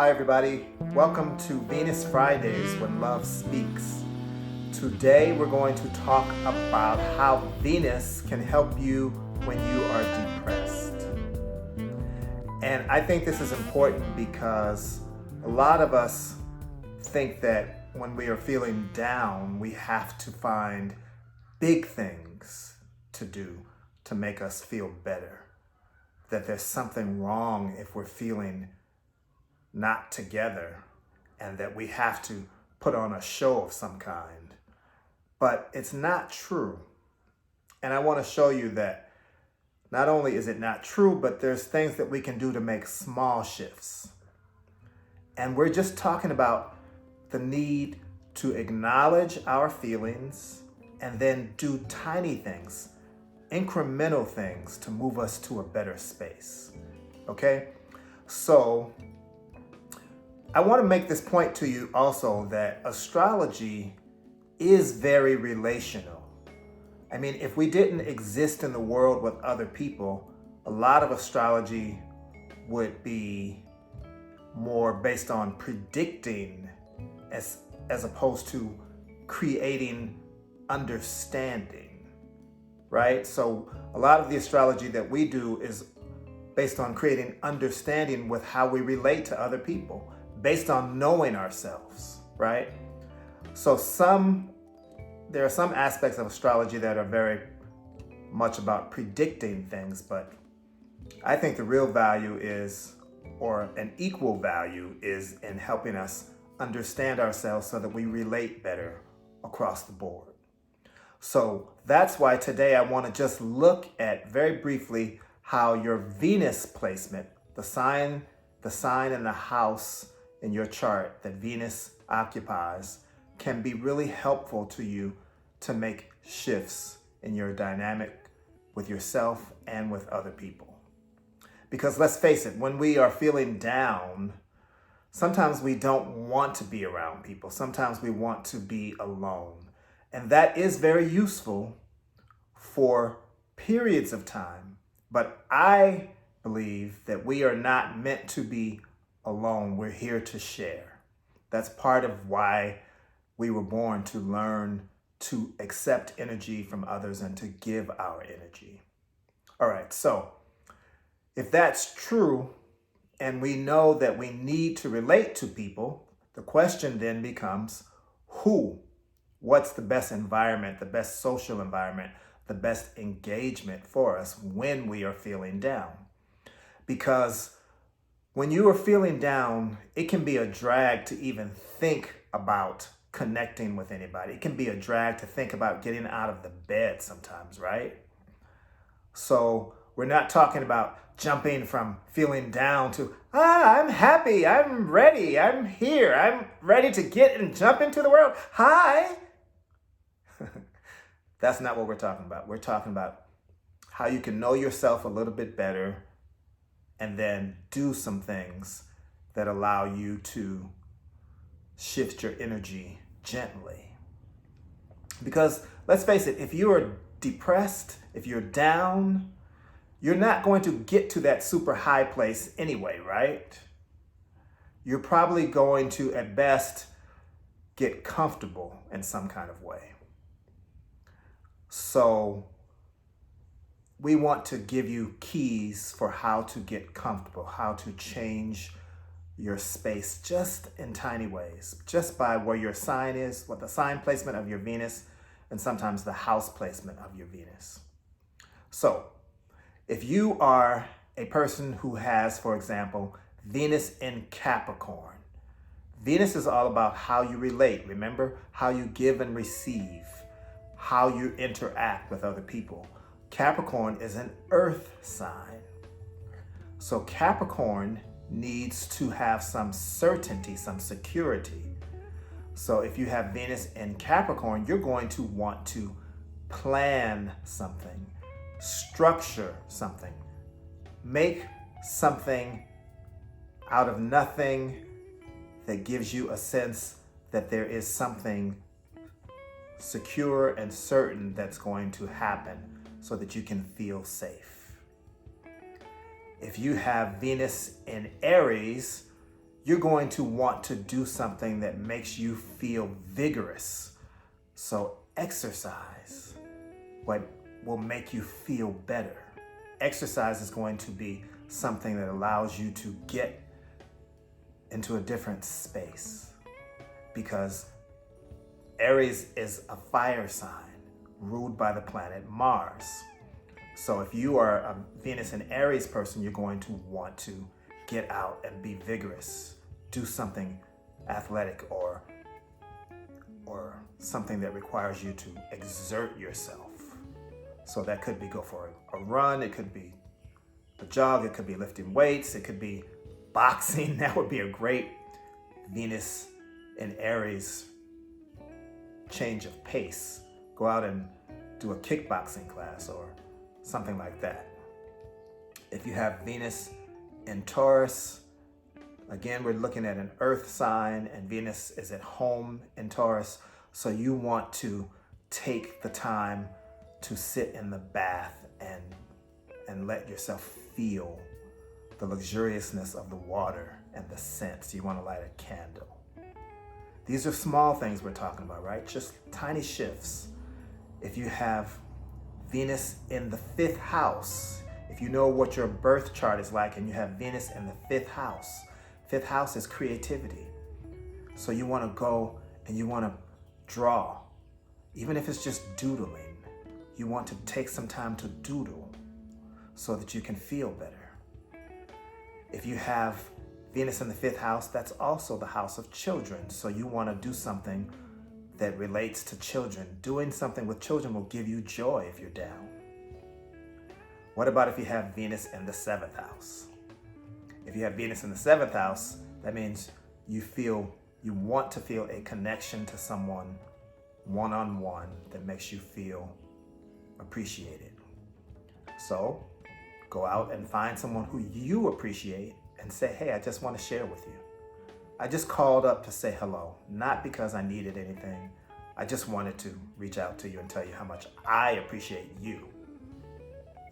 Hi everybody, welcome to Venus Fridays when Love Speaks. Today we're going to talk about how Venus can help you when you are depressed. And I think this is important because a lot of us think that when we are feeling down, we have to find big things to do to make us feel better. That there's something wrong if we're feeling not together and that we have to put on a show of some kind. But it's not true. And I want to show you that not only is it not true, but there's things that we can do to make small shifts. And we're just talking about the need to acknowledge our feelings and then do tiny things, incremental things to move us to a better space. Okay? So I want to make this point to you also that astrology is very relational. I mean, if we didn't exist in the world with other people, a lot of astrology would be more based on predicting as opposed to creating understanding, right? So a lot of the astrology that we do is based on creating understanding with how we relate to other people, based on knowing ourselves, right? So there are some aspects of astrology that are very much about predicting things, but I think the real value is, or an equal value is in helping us understand ourselves so that we relate better across the board. So that's why today I want to just look at very briefly how your Venus placement, the sign and the house in your chart that Venus occupies, can be really helpful to you to make shifts in your dynamic with yourself and with other people. Because let's face it, when we are feeling down, sometimes we don't want to be around people. Sometimes we want to be alone. And that is very useful for periods of time. But I believe that we are not meant to be alone. We're here to share. That's part of why we were born, to learn to accept energy from others and to give our energy. All right, so if that's true, and we know that we need to relate to people, the question then becomes who? What's the best environment, the best social environment, the best engagement for us when we are feeling down? Because when you are feeling down, it can be a drag to even think about connecting with anybody. It can be a drag to think about getting out of the bed sometimes, right? So we're not talking about jumping from feeling down to, I'm happy, I'm ready, I'm here, I'm ready to get and jump into the world. Hi. That's not what we're talking about. We're talking about how you can know yourself a little bit better and then do some things that allow you to shift your energy gently. Because let's face it, if you are depressed, if you're down, you're not going to get to that super high place anyway, right? You're probably going to, at best, get comfortable in some kind of way. So we want to give you keys for how to get comfortable, how to change your space just in tiny ways, just by where your sign is, what the sign placement of your Venus, and sometimes the house placement of your Venus. So if you are a person who has, for example, Venus in Capricorn, Venus is all about how you relate, remember? How you give and receive, how you interact with other people. Capricorn is an earth sign. So Capricorn needs to have some certainty, some security. So if you have Venus in Capricorn, you're going to want to plan something, structure something, make something out of nothing that gives you a sense that there is something secure and certain that's going to happen so that you can feel safe. If you have Venus in Aries, you're going to want to do something that makes you feel vigorous. So exercise what will make you feel better. Exercise is going to be something that allows you to get into a different space, because Aries is a fire sign ruled by the planet Mars. So if you are a Venus and Aries person, you're going to want to get out and be vigorous, do something athletic or something that requires you to exert yourself. So that could be go for a run, it could be a jog, it could be lifting weights, it could be boxing. That would be a great Venus and Aries change of pace. Go out and do a kickboxing class or something like that. If you have Venus in Taurus, again, we're looking at an earth sign, and Venus is at home in Taurus. So you want to take the time to sit in the bath and let yourself feel the luxuriousness of the water and the scents. You want to light a candle. These are small things we're talking about, right? Just tiny shifts. If you have Venus in the 5th house, if you know what your birth chart is like and you have Venus in the 5th house is creativity. So you want to go and you want to draw, even if it's just doodling. You want to take some time to doodle so that you can feel better. If you have Venus in the 5th house, that's also the house of children. So you want to do something that relates to children. Doing something with children will give you joy if you're down. What about if you have Venus in the 7th house? If you have Venus in the 7th house, that means you want to feel a connection to someone one-on-one that makes you feel appreciated. So go out and find someone who you appreciate and say, hey, I just want to share with you. I just called up to say hello, not because I needed anything. I just wanted to reach out to you and tell you how much I appreciate you.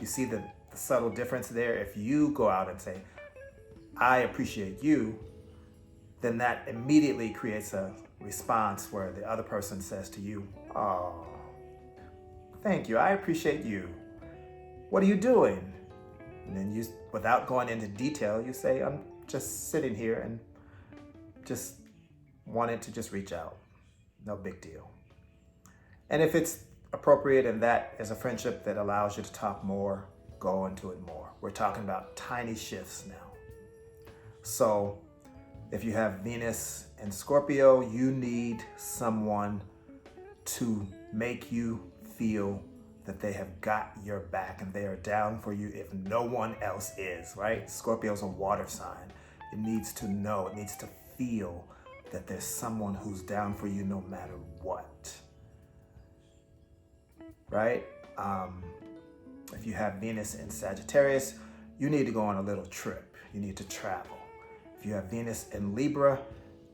You see the subtle difference there? If you go out and say, I appreciate you, then that immediately creates a response where the other person says to you, oh, thank you, I appreciate you. What are you doing? And then you, without going into detail, you say, I'm just sitting here and just wanted to just reach out. No big deal. And if it's appropriate and that is a friendship that allows you to talk more, go into it more. We're talking about tiny shifts now. So if you have Venus in Scorpio, you need someone to make you feel that they have got your back and they are down for you if no one else is, right? Scorpio's a water sign. It needs to know, it needs to feel that there's someone who's down for you no matter what, right? If you have Venus in Sagittarius, you need to go on a little trip. You need to travel. If you have Venus in Libra,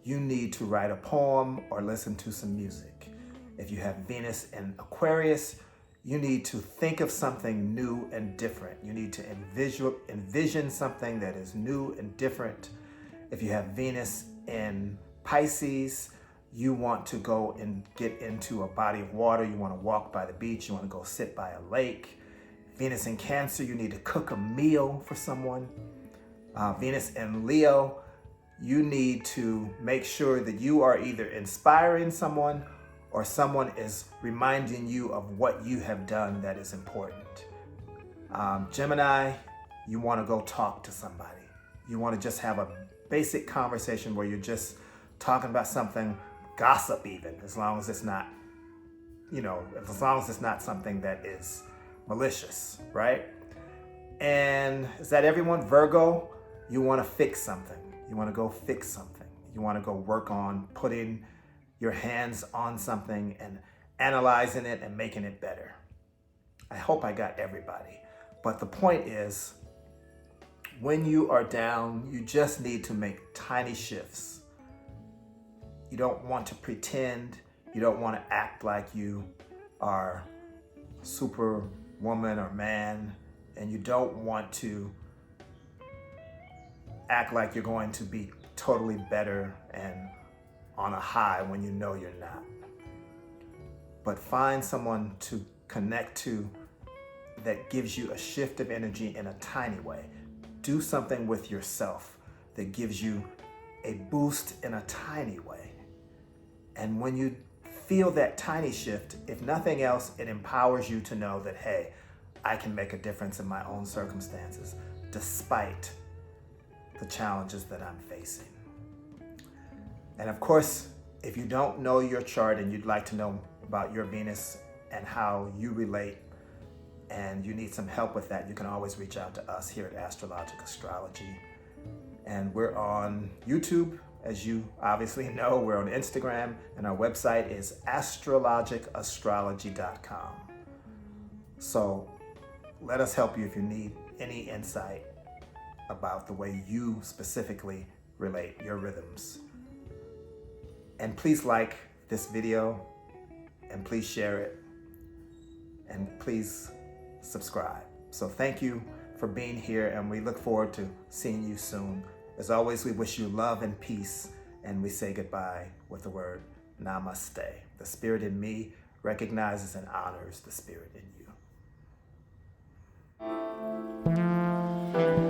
you need to write a poem or listen to some music. If you have Venus in Aquarius, you need to think of something new and different. You need to envision something that is new and different. If you have Venus in Pisces, you want to go and get into a body of water. You want to walk by the beach. You want to go sit by a lake. Venus in Cancer, you need to cook a meal for someone. Venus in Leo, you need to make sure that you are either inspiring someone or someone is reminding you of what you have done that is important. Gemini, you want to go talk to somebody. You want to just have a basic conversation where you're just talking about something, gossip even, as long as it's not, as long as it's not something that is malicious, right? And is that everyone? Virgo, you want to fix something. You want to go fix something. You want to go work on putting your hands on something and analyzing it and making it better. I hope I got everybody. But the point is, when you are down, you just need to make tiny shifts. You don't want to pretend. You don't want to act like you are superwoman or man. And you don't want to act like you're going to be totally better and on a high when you know you're not. But find someone to connect to that gives you a shift of energy in a tiny way. Do something with yourself that gives you a boost in a tiny way. And when you feel that tiny shift, if nothing else, it empowers you to know that, hey, I can make a difference in my own circumstances, despite the challenges that I'm facing. And of course, if you don't know your chart and you'd like to know about your Venus and how you relate, and you need some help with that, you can always reach out to us here at Astrology. And we're on YouTube, as you obviously know. We're on Instagram, and our website is astrologicastrology.com. So let us help you if you need any insight about the way you specifically relate your rhythms. And please like this video, and please share it, and please subscribe. So thank you for being here, and we look forward to seeing you soon. As always, we wish you love and peace, and we say goodbye with the word namaste. The spirit in me recognizes and honors the spirit in you.